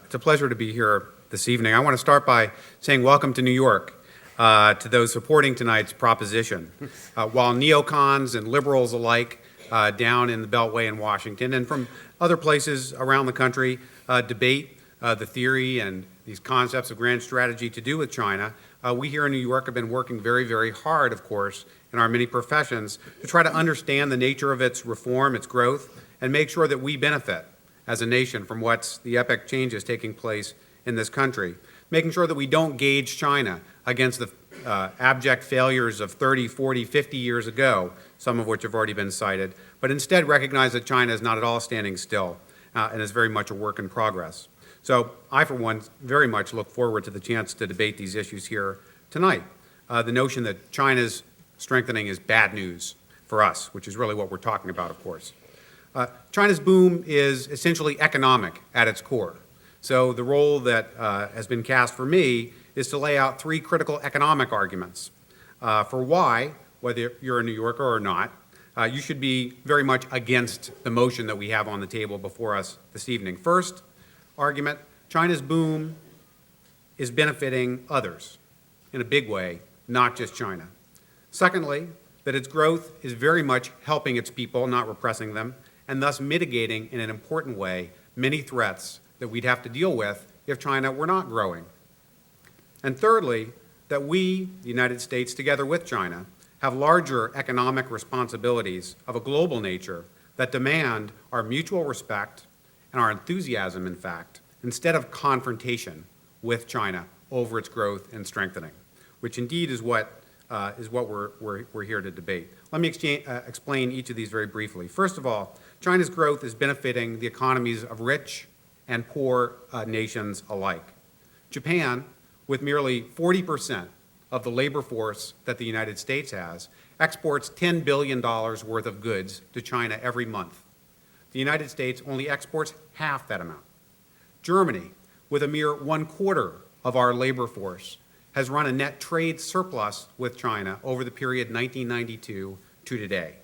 It's a pleasure to be here this evening. I want to start by saying welcome to New York to those supporting tonight's proposition. While neocons and liberals alike down in the Beltway in Washington and from other places around the country debate the theory and these concepts of grand strategy to do with China, we here in New York have been working very, very hard, of course, in our many professions to try to understand the nature of its reform, its growth, and make sure that we benefit as a nation from what's the epic changes taking place in this country, making sure that we don't gauge China against the abject failures of 30, 40, 50 years ago, some of which have already been cited, but instead recognize that China is not at all standing still and is very much a work in progress. So I, for one, very much look forward to the chance to debate these issues here tonight. The notion that China's strengthening is bad news for us, which is really what we're talking about, of course. China's boom is essentially economic at its core. So the role that has been cast for me is to lay out three critical economic arguments for why, whether you're a New Yorker or not, you should be very much against the motion that we have on the table before us this evening. First argument, China's boom is benefiting others in a big way, not just China. Secondly, that its growth is very much helping its people, not repressing them, and thus mitigating in an important way many threats that we'd have to deal with if China were not growing. And thirdly, that we, the United States, together with China, have larger economic responsibilities of a global nature that demand our mutual respect and our enthusiasm, in fact, instead of confrontation with China over its growth and strengthening, which indeed is what we're here to debate. Let me explain each of these very briefly. First of all, China's growth is benefiting the economies of rich and poor nations alike. Japan, with merely 40% of the labor force that the United States has, exports $10 billion worth of goods to China every month. The United States only exports half that amount. Germany, with a mere 1/4 of our labor force, has run a net trade surplus with China over the period 1992 to today.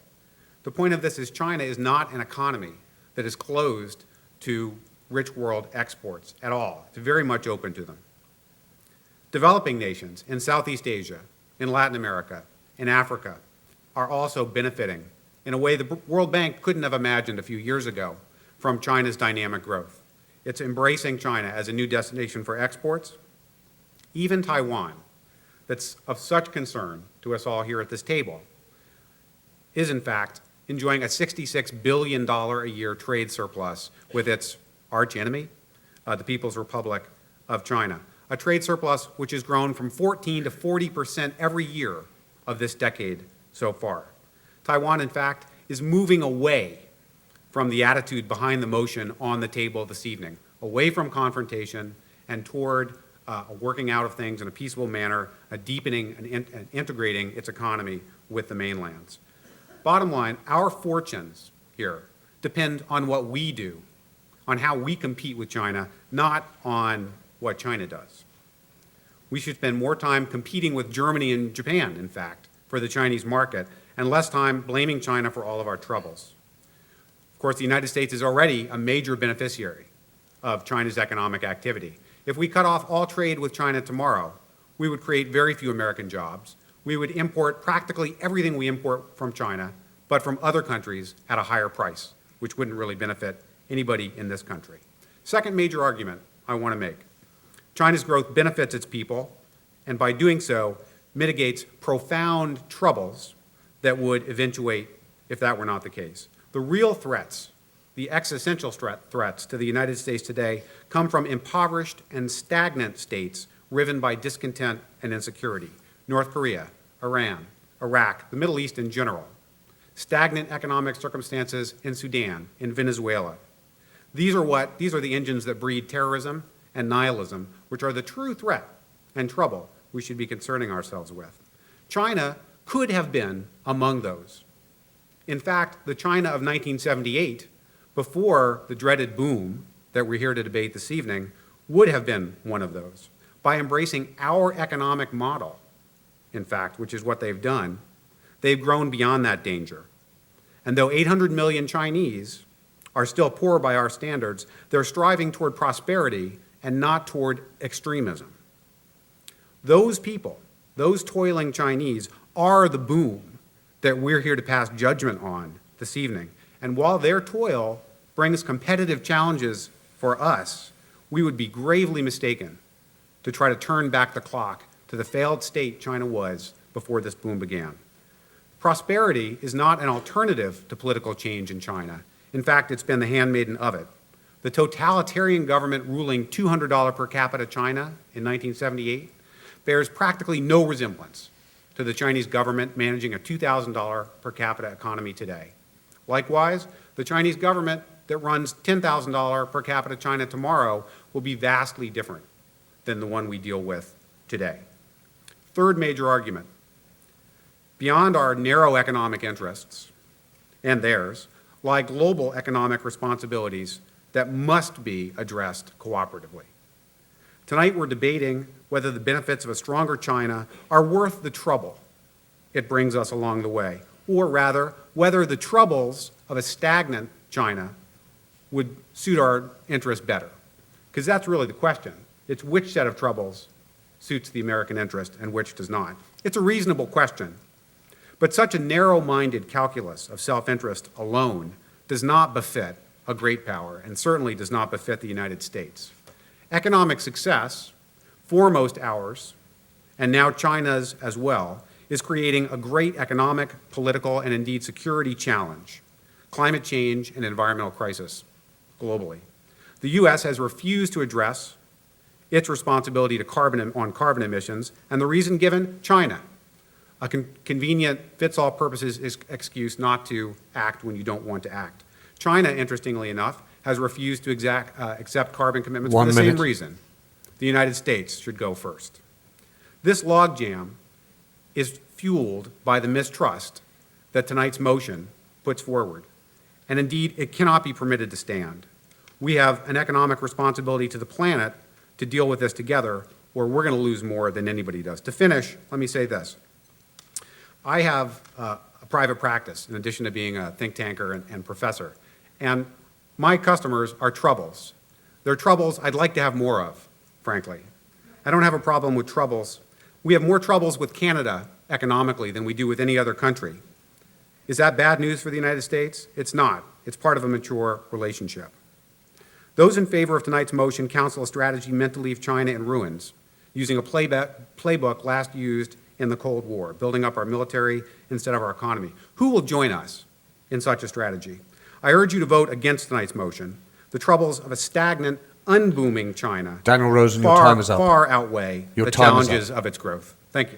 The point of this is China is not an economy that is closed to rich world exports at all. It's very much open to them. Developing nations in Southeast Asia, in Latin America, in Africa are also benefiting in a way the World Bank couldn't have imagined a few years ago from China's dynamic growth. It's embracing China as a new destination for exports. Even Taiwan, that's of such concern to us all here at this table, is in fact enjoying a $66 billion a year trade surplus with its arch enemy, the People's Republic of China. A trade surplus which has grown from 14 to 40% every year of this decade so far. Taiwan, in fact, is moving away from the attitude behind the motion on the table this evening, away from confrontation and toward a working out of things in a peaceful manner, a deepening and integrating its economy with the mainlands. Bottom line, our fortunes here depend on what we do, on how we compete with China, not on what China does. We should spend more time competing with Germany and Japan, in fact, for the Chinese market, and less time blaming China for all of our troubles. Of course, the United States is already a major beneficiary of China's economic activity. If we cut off all trade with China tomorrow, we would create very few American jobs. We would import practically everything we import from China, but from other countries at a higher price, which wouldn't really benefit anybody in this country. Second major argument I want to make. China's growth benefits its people, and by doing so, mitigates profound troubles that would eventuate if that were not the case. The real threats, the existential threats to the United States today come from impoverished and stagnant states riven by discontent and insecurity. North Korea, Iran, Iraq, the Middle East in general. Stagnant economic circumstances in Sudan, in Venezuela. These are the engines that breed terrorism and nihilism, which are the true threat and trouble we should be concerning ourselves with. China could have been among those. In fact, the China of 1978, before the dreaded boom that we're here to debate this evening, would have been one of those. By embracing our economic model, in fact, which is what they've done, they've grown beyond that danger. And though 800 million Chinese are still poor by our standards, they're striving toward prosperity and not toward extremism. Those people, those toiling Chinese, are the boom that we're here to pass judgment on this evening. And while their toil brings competitive challenges for us, we would be gravely mistaken to try to turn back the clock to the failed state China was before this boom began. Prosperity is not an alternative to political change in China. In fact, it's been the handmaiden of it. The totalitarian government ruling $200 per capita China in 1978 bears practically no resemblance to the Chinese government managing a $2,000 per capita economy today. Likewise, the Chinese government that runs $10,000 per capita China tomorrow will be vastly different than the one we deal with today. Third major argument. Beyond our narrow economic interests and theirs lie global economic responsibilities that must be addressed cooperatively. Tonight we're debating whether the benefits of a stronger China are worth the trouble it brings us along the way, or rather, whether the troubles of a stagnant China would suit our interests better. Because that's really the question. It's which set of troubles suits the American interest and which does not. It's a reasonable question, but such a narrow-minded calculus of self-interest alone does not befit a great power, and certainly does not befit the United States. Economic success, foremost ours, and now China's as well, is creating a great economic, political, and indeed security challenge, climate change and environmental crisis globally. The US has refused to address its responsibility on carbon emissions, and the reason given, China. A convenient fits-all purposes excuse not to act when you don't want to act. China, interestingly enough, has refused to accept carbon commitments for the same reason. The United States should go first. This logjam is fueled by the mistrust that tonight's motion puts forward. And indeed, it cannot be permitted to stand. We have an economic responsibility to the planet to deal with this together, or we're going to lose more than anybody does. To finish, let me say this. I have a private practice in addition to being a think tanker and professor. And my customers are troubles. They're troubles I'd like to have more of, frankly. I don't have a problem with troubles. We have more troubles with Canada economically than we do with any other country. Is that bad news for the United States? It's not. It's part of a mature relationship. Those in favor of tonight's motion counsel a strategy meant to leave China in ruins, using a playbook last used in the Cold War, building up our military instead of our economy. Who will join us in such a strategy? I urge you to vote against tonight's motion. The troubles of a stagnant, unbooming China Daniel Rosen, your time is up. far outweigh Your the time is challenges of its growth. Thank you.